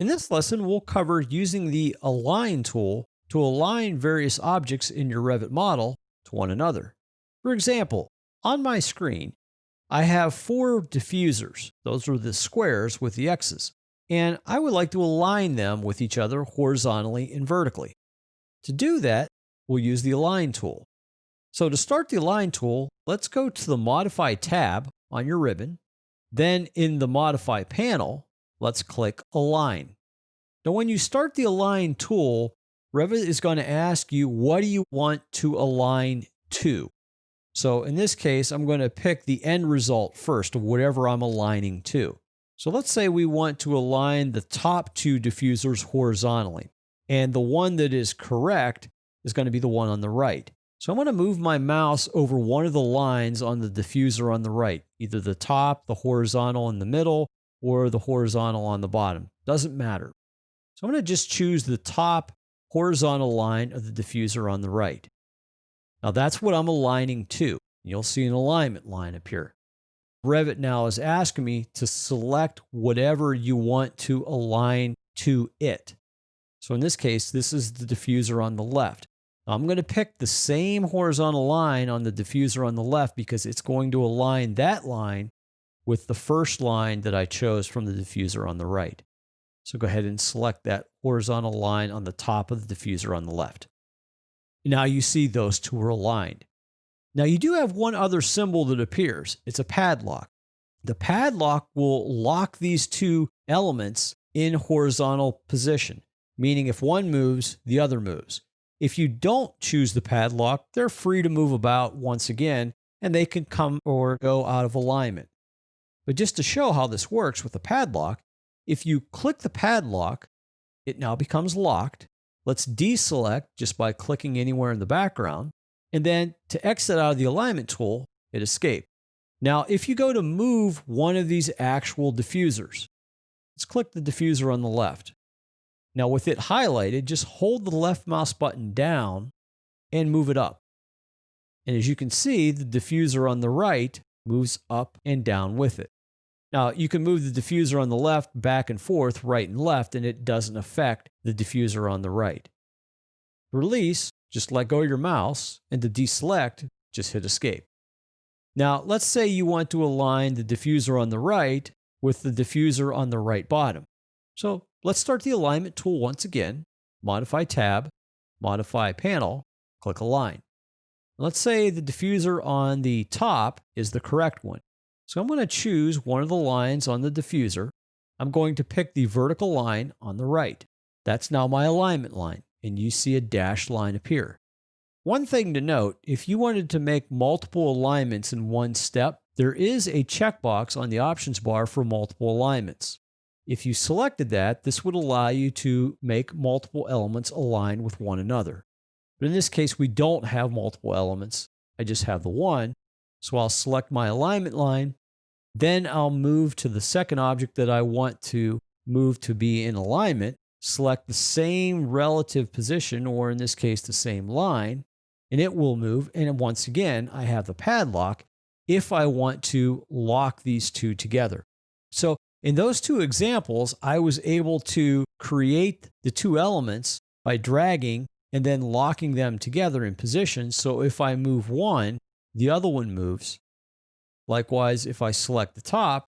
In this lesson, we'll cover using the Align tool to align various objects in your Revit model to one another. For example, on my screen, I have 4 diffusers. Those are the squares with the X's. And I would like to align them with each other horizontally and vertically. To do that, we'll use the Align tool. So to start the Align tool, let's go to the Modify tab on your ribbon. Then in the Modify panel, let's click Align. Now when you start the Align tool, Revit is going to ask you, what do you want to align to? So in this case, I'm going to pick the end result first of whatever I'm aligning to. So let's say we want to align the top 2 diffusers horizontally. And the one that is correct is going to be the one on the right. So I'm going to move my mouse over one of the lines on the diffuser on the right, either the top, the horizontal in the middle, or the horizontal on the bottom. Doesn't matter. So I'm going to just choose the top horizontal line of the diffuser on the right. Now that's what I'm aligning to. You'll see an alignment line appear. Revit now is asking me to select whatever you want to align to it. So in this case, this is the diffuser on the left. I'm going to pick the same horizontal line on the diffuser on the left because it's going to align that line with the first line that I chose from the diffuser on the right. So go ahead and select that horizontal line on the top of the diffuser on the left. Now you see those 2 are aligned. Now you do have one other symbol that appears. It's a padlock. The padlock will lock these 2 elements in horizontal position, meaning if one moves, the other moves. If you don't choose the padlock, they're free to move about once again, and they can come or go out of alignment. But just to show how this works with the padlock, if you click the padlock, it now becomes locked. Let's deselect just by clicking anywhere in the background. And then to exit out of the alignment tool, hit escape. Now, if you go to move one of these actual diffusers, let's click the diffuser on the left. Now with it highlighted, just hold the left mouse button down and move it up. And as you can see, the diffuser on the right moves up and down with it. Now you can move the diffuser on the left back and forth, right and left, and it doesn't affect the diffuser on the right. To release, just let go of your mouse, and to deselect, just hit escape. Now let's say you want to align the diffuser on the right with the diffuser on the right bottom. So let's start the alignment tool once again. Modify tab, Modify panel, click Align. Let's say the diffuser on the top is the correct one. So I'm going to choose one of the lines on the diffuser. I'm going to pick the vertical line on the right. That's now my alignment line, and you see a dashed line appear. One thing to note, if you wanted to make multiple alignments in one step, there is a checkbox on the options bar for multiple alignments. If you selected that, this would allow you to make multiple elements align with one another. But in this case, we don't have multiple elements. I just have the one. So I'll select my alignment line. Then I'll move to the second object that I want to move to be in alignment, select the same relative position, or in this case, the same line, and it will move. And once again, I have the padlock if I want to lock these 2 together. So in those 2 examples, I was able to create the 2 elements by dragging and then locking them together in position. So if I move one, the other one moves. Likewise, if I select the top,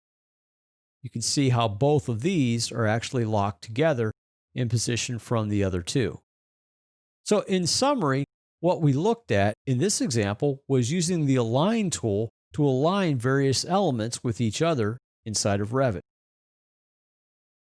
you can see how both of these are actually locked together in position from the other 2. So in summary, what we looked at in this example was using the Align tool to align various elements with each other inside of Revit.